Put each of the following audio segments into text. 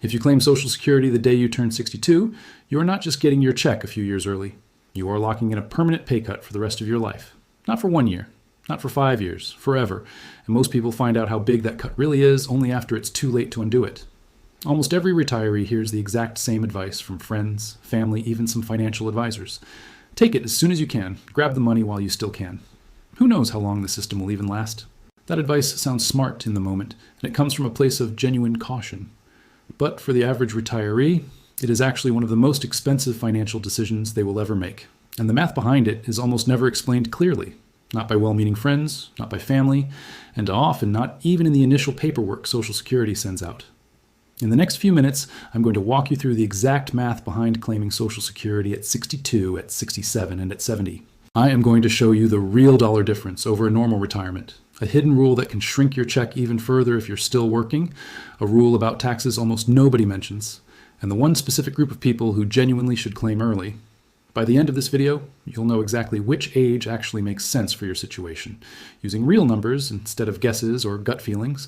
If you claim Social Security the day you turn 62, you are not just getting your check a few years early. You are locking in a permanent pay cut for the rest of your life. Not for 1 year, not for 5 years, forever. And most people find out how big that cut really is only after it's too late to undo it. Almost every retiree hears the exact same advice from friends, family, even some financial advisors. Take it as soon as you can. Grab the money while you still can. Who knows how long the system will even last? That advice sounds smart in the moment, and it comes from a place of genuine caution. But for the average retiree, it is actually one of the most expensive financial decisions they will ever make. And the math behind it is almost never explained clearly. Not by well-meaning friends, not by family, and often not even in the initial paperwork Social Security sends out. In the next few minutes, I'm going to walk you through the exact math behind claiming Social Security at 62, at 67, and at 70. I am going to show you the real dollar difference over a normal retirement, a hidden rule that can shrink your check even further if you're still working, a rule about taxes almost nobody mentions, and the one specific group of people who genuinely should claim early. By the end of this video, you'll know exactly which age actually makes sense for your situation, using real numbers instead of guesses or gut feelings.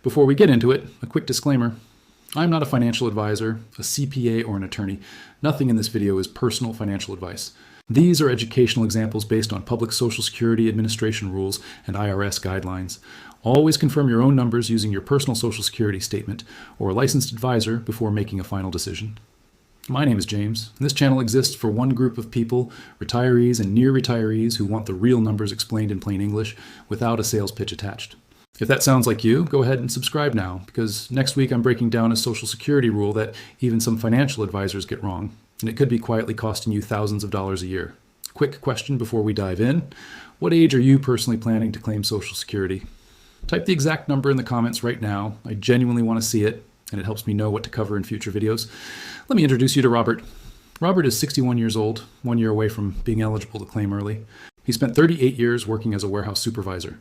Before we get into it, a quick disclaimer. I'm not a financial advisor, a CPA, or an attorney. Nothing in this video is personal financial advice. These are educational examples based on public Social Security Administration rules and IRS guidelines. Always confirm your own numbers using your personal Social Security statement or a licensed advisor before making a final decision. My name is James, and this channel exists for one group of people, retirees and near retirees who want the real numbers explained in plain English without a sales pitch attached. If that sounds like you, go ahead and subscribe now, because next week I'm breaking down a Social Security rule that even some financial advisors get wrong, and it could be quietly costing you thousands of dollars a year. Quick question before we dive in. What age are you personally planning to claim Social Security? Type the exact number in the comments right now. I genuinely want to see it, and it helps me know what to cover in future videos. Let me introduce you to Robert. Robert is 61 years old, 1 year away from being eligible to claim early. He spent 38 years working as a warehouse supervisor.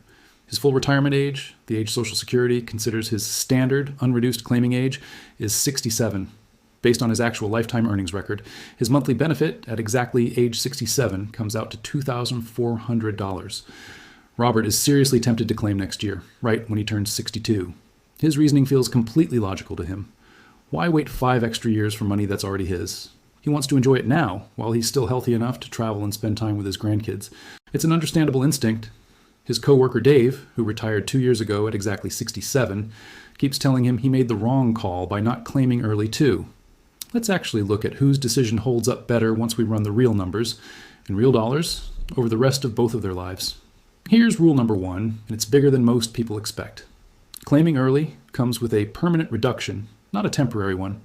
His full retirement age, the age Social Security considers his standard unreduced claiming age, is 67. Based on his actual lifetime earnings record, his monthly benefit at exactly age 67 comes out to $2,400. Robert is seriously tempted to claim next year, right when he turns 62. His reasoning feels completely logical to him. Why wait 5 extra years for money that's already his? He wants to enjoy it now, while he's still healthy enough to travel and spend time with his grandkids. It's an understandable instinct. His coworker Dave, who retired 2 years ago at exactly 67, keeps telling him he made the wrong call by not claiming early too. Let's actually look at whose decision holds up better once we run the real numbers, in real dollars, over the rest of both of their lives. Here's rule number 1, and it's bigger than most people expect. Claiming early comes with a permanent reduction, not a temporary one.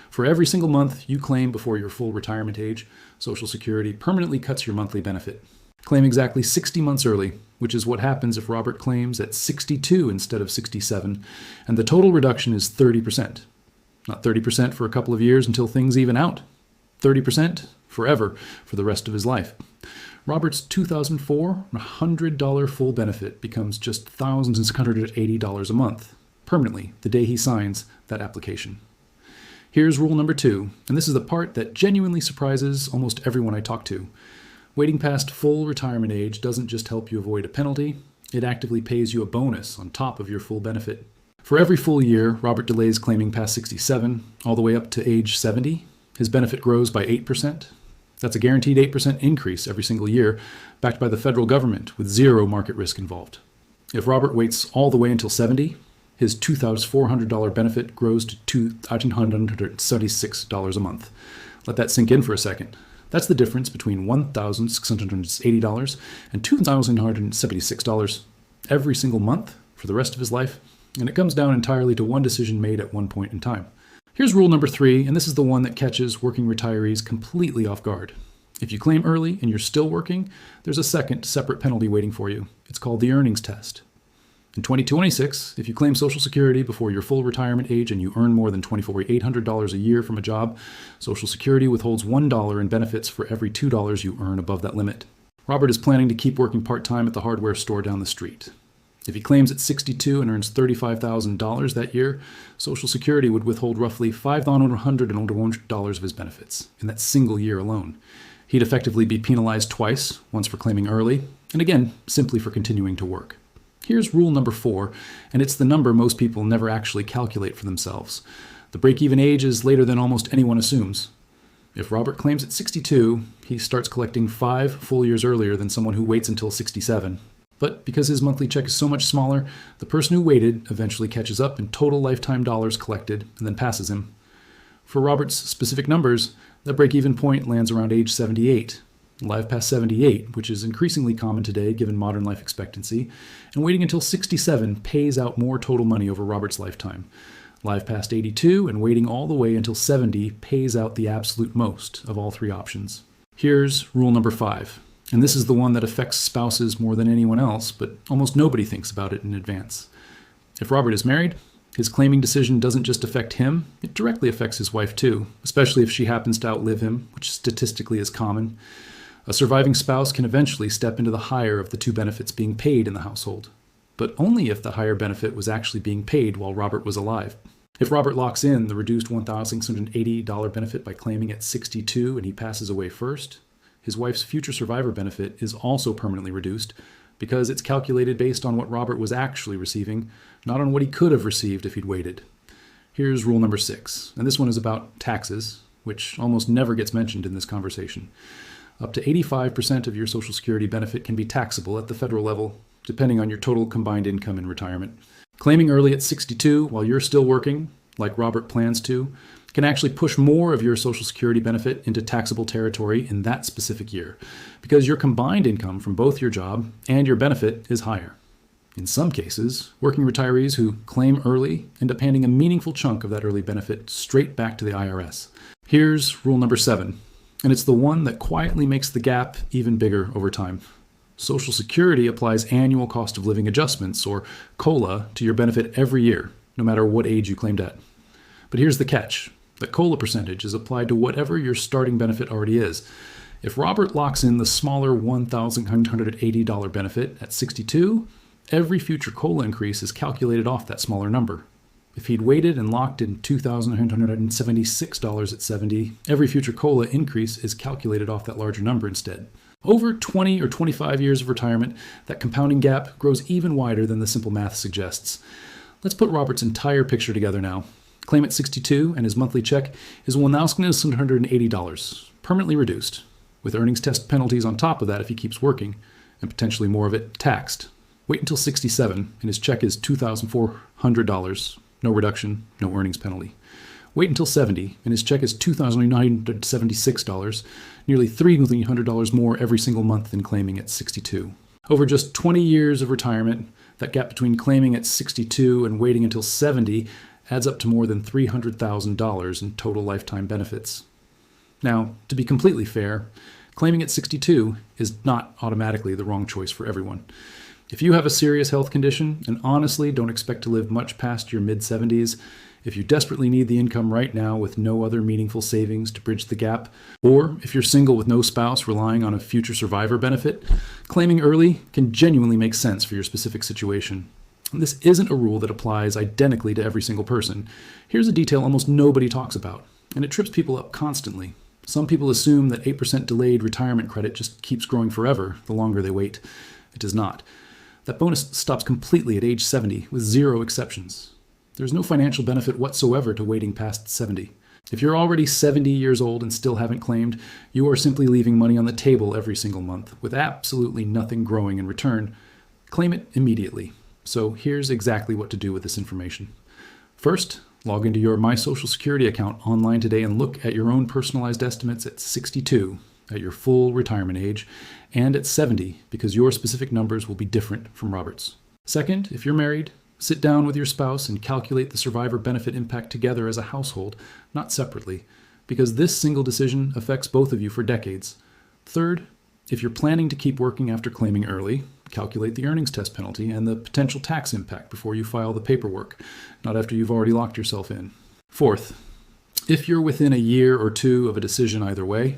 For every single month you claim before your full retirement age, Social Security permanently cuts your monthly benefit. Claim exactly 60 months early, which is what happens if Robert claims at 62 instead of 67, and the total reduction is 30%. Not 30% for a couple of years until things even out. 30% forever for the rest of his life. Robert's $2,400 full benefit becomes just $1,680 a month, permanently, the day he signs that application. Here's rule number 2, and this is the part that genuinely surprises almost everyone I talk to. Waiting past full retirement age doesn't just help you avoid a penalty, it actively pays you a bonus on top of your full benefit. For every full year Robert delays claiming past 67, all the way up to age 70, his benefit grows by 8%. That's a guaranteed 8% increase every single year, backed by the federal government with zero market risk involved. If Robert waits all the way until 70, his $2,400 benefit grows to $1,876 a month. Let that sink in for a second. That's the difference between $1,680 and $2,976 every single month for the rest of his life, and it comes down entirely to one decision made at one point in time. Here's rule number 3, and this is the one that catches working retirees completely off guard. If you claim early and you're still working, there's a second separate penalty waiting for you. It's called the earnings test. In 2026, if you claim Social Security before your full retirement age and you earn more than $2,400 a year from a job, Social Security withholds $1 in benefits for every $2 you earn above that limit. Robert is planning to keep working part-time at the hardware store down the street. If he claims at 62 and earns $35,000 that year, Social Security would withhold roughly $5,101 of his benefits in that single year alone. He'd effectively be penalized twice, once for claiming early, and again, simply for continuing to work. Here's rule number 4, and it's the number most people never actually calculate for themselves. The break-even age is later than almost anyone assumes. If Robert claims at 62, he starts collecting 5 full years earlier than someone who waits until 67. But because his monthly check is so much smaller, the person who waited eventually catches up in total lifetime dollars collected and then passes him. For Robert's specific numbers, the break-even point lands around age 78. Live past 78, which is increasingly common today given modern life expectancy, and waiting until 67 pays out more total money over Robert's lifetime. Live past 82 and waiting all the way until 70 pays out the absolute most of all 3 options. Here's rule number 5, and this is the one that affects spouses more than anyone else, but almost nobody thinks about it in advance. If Robert is married, his claiming decision doesn't just affect him, it directly affects his wife too, especially if she happens to outlive him, which statistically is common. A surviving spouse can eventually step into the higher of the 2 benefits being paid in the household, but only if the higher benefit was actually being paid while Robert was alive. If Robert locks in the reduced $1,680 benefit by claiming at 62 and he passes away first, his wife's future survivor benefit is also permanently reduced because it's calculated based on what Robert was actually receiving, not on what he could have received if he'd waited. Here's rule number 6, and this one is about taxes, which almost never gets mentioned in this conversation. Up to 85% of your Social Security benefit can be taxable at the federal level, depending on your total combined income in retirement. Claiming early at 62 while you're still working, like Robert plans to, can actually push more of your Social Security benefit into taxable territory in that specific year, because your combined income from both your job and your benefit is higher. In some cases, working retirees who claim early end up handing a meaningful chunk of that early benefit straight back to the IRS. Here's rule number 7. And it's the one that quietly makes the gap even bigger over time. Social Security applies annual cost of living adjustments, or COLA, to your benefit every year, no matter what age you claimed at. But here's the catch. The COLA percentage is applied to whatever your starting benefit already is. If Robert locks in the smaller $1,980 benefit at 62, every future COLA increase is calculated off that smaller number. If he'd waited and locked in $2,976 at 70, every future COLA increase is calculated off that larger number instead. Over 20 or 25 years of retirement, that compounding gap grows even wider than the simple math suggests. Let's put Robert's entire picture together now. Claim at 62, and his monthly check is $1,780, permanently reduced, with earnings test penalties on top of that if he keeps working, and potentially more of it taxed. Wait until 67, and his check is $2,400. No reduction, no earnings penalty. Wait until 70, and his check is $2,976, nearly $3,300 more every single month than claiming at 62. Over just 20 years of retirement, that gap between claiming at 62 and waiting until 70 adds up to more than $300,000 in total lifetime benefits. Now, to be completely fair, claiming at 62 is not automatically the wrong choice for everyone. If you have a serious health condition and honestly don't expect to live much past your mid-70s, if you desperately need the income right now with no other meaningful savings to bridge the gap, or if you're single with no spouse relying on a future survivor benefit, claiming early can genuinely make sense for your specific situation. And this isn't a rule that applies identically to every single person. Here's a detail almost nobody talks about, and it trips people up constantly. Some people assume that 8% delayed retirement credit just keeps growing forever the longer they wait. It does not. That bonus stops completely at age 70 with 0 exceptions. There's no financial benefit whatsoever to waiting past 70. If you're already 70 years old and still haven't claimed, you are simply leaving money on the table every single month with absolutely nothing growing in return. Claim it immediately. So here's exactly what to do with this information. First, log into your My Social Security account online today and look at your own personalized estimates at 62, at your full retirement age, and at 70, because your specific numbers will be different from Robert's. Second, if you're married, sit down with your spouse and calculate the survivor benefit impact together as a household, not separately, because this single decision affects both of you for decades. Third, if you're planning to keep working after claiming early, calculate the earnings test penalty and the potential tax impact before you file the paperwork, not after you've already locked yourself in. Fourth, if you're within a year or two of a decision either way,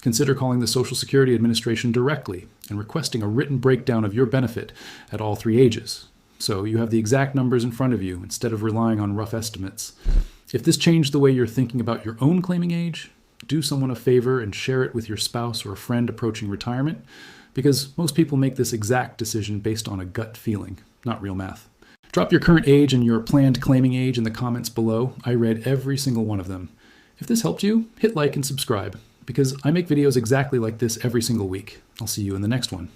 consider calling the Social Security Administration directly and requesting a written breakdown of your benefit at all 3 ages, so you have the exact numbers in front of you instead of relying on rough estimates. If this changed the way you're thinking about your own claiming age, do someone a favor and share it with your spouse or a friend approaching retirement, because most people make this exact decision based on a gut feeling, not real math. Drop your current age and your planned claiming age in the comments below. I read every single one of them. If this helped you, hit like and subscribe, because I make videos exactly like this every single week. I'll see you in the next one.